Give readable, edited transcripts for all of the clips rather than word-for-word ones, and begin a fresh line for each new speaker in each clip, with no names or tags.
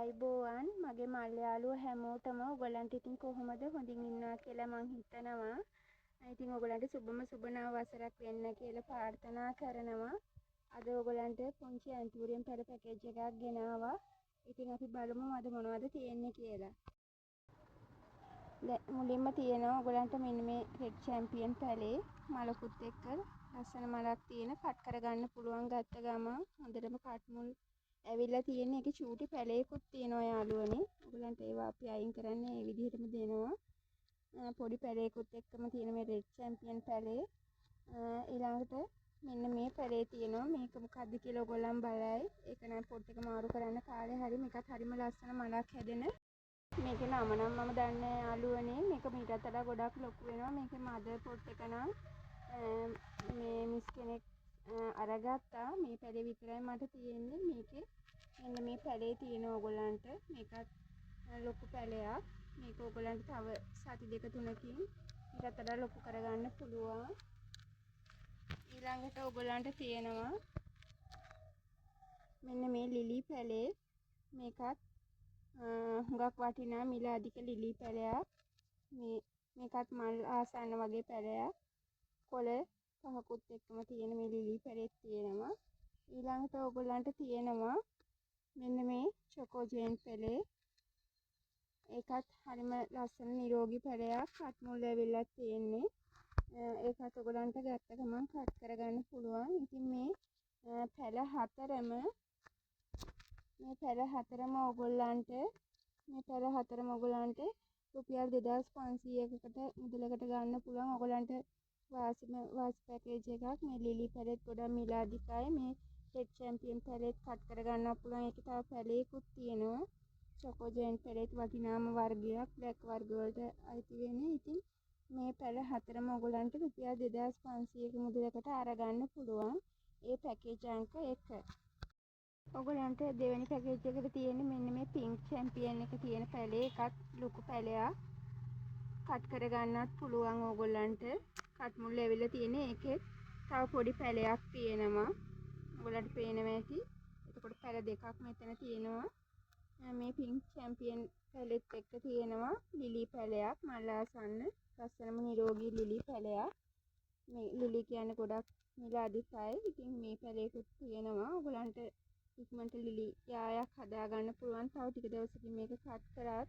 ආයිබෝවන් මගේ මල්යාලුවෝ හැමෝටම ඔයගලන්ට ඉතින් කොහොමද හොඳින් ඉන්නවා කියලා මං හිතනවා. ඉතින් ඔයගලන්ට සුබම සුබ නව වසරක් වෙන්න කියලා ප්‍රාර්ථනා කරනවා. අද ඔයගලන්ට පුංචි ඇන්තූරියම් පැල පැකේජ් එකක් ගෙනාවා. ඉතින් අපි බලමු අද මොනවද තියෙන්නේ කියලා. මුලින්ම තියෙනවා ඔයගලන්ට මෙන්න මේ රෙඩ් චැම්පියන් පැලේ මලකුත් එක්ක ලස්සන මලක් තියෙන කට් කරගන්න පුළුවන් ගත්ත ගමන් හොඳටම කට් මුල් ඇවිල්ලා තියෙන එකේ චූටි පැලයකුත් තියෙනවා යාළුවනේ. ඔයගලන්ට ඒවා අපි අයින් කරන්නේ මේ විදිහටම දෙනවා. පොඩි පැලයකුත් එක්කම තියෙන මේ රෙඩ් චැම්පියන් පැලේ. ඊළඟට මෙන්න මේ පැලේ තියෙනවා. මේක මොකද්ද කියලා ඔයගොල්ලන් බලයි. ඒක නම් පොට් එක මාරු කරන්න කාලේ හරි මේකත් හරිම ලස්සන මලක් හැදෙන. මේකේ නම නම් මම දන්නේ යාළුවනේ. මේක මීටත් වඩා ගොඩක් ලොකු වෙනවා. මේකේ මදර් පොට් එක නම් මේ මිස් කෙනෙක් අරගත්තා. මේ පැලේ විතරයි මට තියෙන්නේ. මේකේ මෙන්න මේ පැලේ තියෙන ඕගොල්ලන්ට මේකත් ලොකු පැලයක්. මේක ඕගොල්ලන්ට තව සති දෙක තුනකින් ඊටත් වඩා ලොකු කරගන්න පුළුවන්. ඊළඟට ඕගොල්ලන්ට තියෙනවා මෙන්න මේ ලිලි පැලේ. මේකත් හුඟක් වටිනා මිල අධික ලිලි පැලයක්. මේකත් මල් ආසන්න වගේ පැලයක්. කොළ පහකුත් එක්කම තියෙන මේ ලිලි පැලෙත් තියෙනවා. ඊළඟට ඕගොල්ලන්ට තියෙනවා මෙන්න මේ චොකෝජෙන් පැලේ. ඒකත් හරිම ලස්සන නිරෝගී පැලයක්. කට් මුල් ඇවිල්ලා තියෙන්නේ. ඒකත් ඔයගලන්ට ගත්ත ගමන් කට් කරගන්න පුළුවන්. ඉතින් මේ පැල හතරම ඔයගොල්ලන්ට රුපියල් 2500කට මුදලකට ගන්න පුළුවන්. ඔයගලන්ට වාසි පැකේජ් එකක්. මේ ලිලි පැලෙත් ගොඩක් මිල අධිකයි. මේ රෙඩ් චැම්පියන් පැලෙත් කට් කරගන්න පුළුවන්. ඒකේ තව පැලයකුත් තියෙනවා. චොකෝජෙන් පැලෙත් වටිනාම වර්ගයක්. බ්ලැක් වර්ග වලට අයිති වෙන්නේ. ඉතින් මේ පැල හතරම ඔයගලන්ට රුපියල් 2500ක මුදලකට අරගන්න පුළුවන්. ඒ පැකේජ් අංක 1. ඔයගලන්ට දෙවෙනි පැකේජ් එකට තියෙන්නේ මෙන්න මේ පින්ක් චැම්පියන් එක තියෙන පැලේ. එකත් ලොකු පැලයක්. කට් කරගන්නත් පුළුවන් ඕගොල්ලන්ට. කට් මුල් ඇවිල්ලා තියෙන එකෙත් තව පොඩි පැලයක් තියෙනවා. ඔයගොල්ලන්ට පේනවා ඇති. එතකොට පැල දෙකක් මෙතන තියෙනවා. මේ පින්ක් චැම්පියන් පැලෙත් එක්ක තියෙනවා ලිලි පැලයක්. මල් ආසන්න ලස්සනම නිරෝගී ලිලි පැලයක්. මේ ලිලි කියන්නේ ගොඩක් මිල අධිකයි. ඉතින් මේ පැලයකුත් තියෙනවා. ඔයගොල්ලන්ට ඉක්මනට ලිලි යායක් හදාගන්න පුළුවන්. තව ටික දවසකින් මේක කට් කරත්.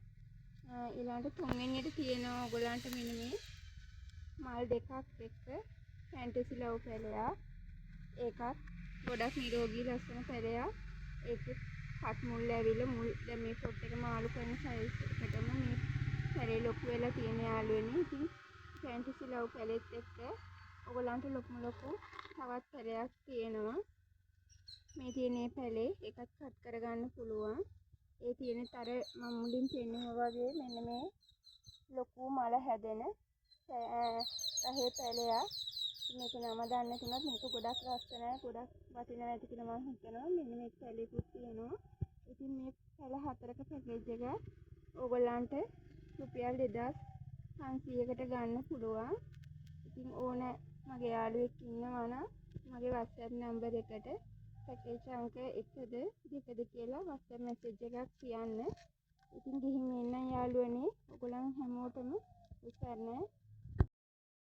ඊළඟට තුන්වෙනියට තියෙනවා ඔයගොල්ලන්ට මෙන්න මේ මල් දෙකක් එක්ක ෆැන්ටසි ලව් පැලයක්. ඒකත් ගොඩක් නිරෝගී ලස්සන පැලයක්. ඒකත් කට් මුල් ඇවිල්ලා මුල් දැන් මේ පොට් එක මාළු කරන සයිස් එකටම මේ පැලේ ලොකු වෙලා තියෙන යාළුවනේ. ඉතින් ෆැන්ටසි ලව් පැලෙත් එක්ක ඔයගොල්ලන්ට ලොකු තවත් පැලයක් තියෙනවා. මේ තියෙන පැලේ ඒකත් කට් කරගන්න පුළුවන්. ඒ තියෙනෙත් අර මම මුලින් පෙන්නුවා වගේ මෙන්න මේ ලොකු මල හැදෙන රහේ පැලයක්. මේක නම දන්නේ නැතුණත් මේක ගොඩක් ලස්සනයි. ගොඩක් වටිනවා ඇති කියලා මම හිතනවා. මෙන්න මේ පැලෙකුත් තියෙනවා. ඉතින් මේ පැල හතරක පැකේජ් එක ඕගොල්ලන්ට රුපියල් 2500කට ගන්න පුළුවන්. ඉතින් ඕන මගේ යාළුවෙක් ඉන්නවා නම් මගේ WhatsApp නම්බර් එකට පැකේජ් අංක 1ද 2ද කියලා WhatsApp මැසේජ් එකක් කියන්න. ඉතින් ගිහින් එන්න යාළුවනේ. ඔයගොල්ලන් හැමෝටම උසරණ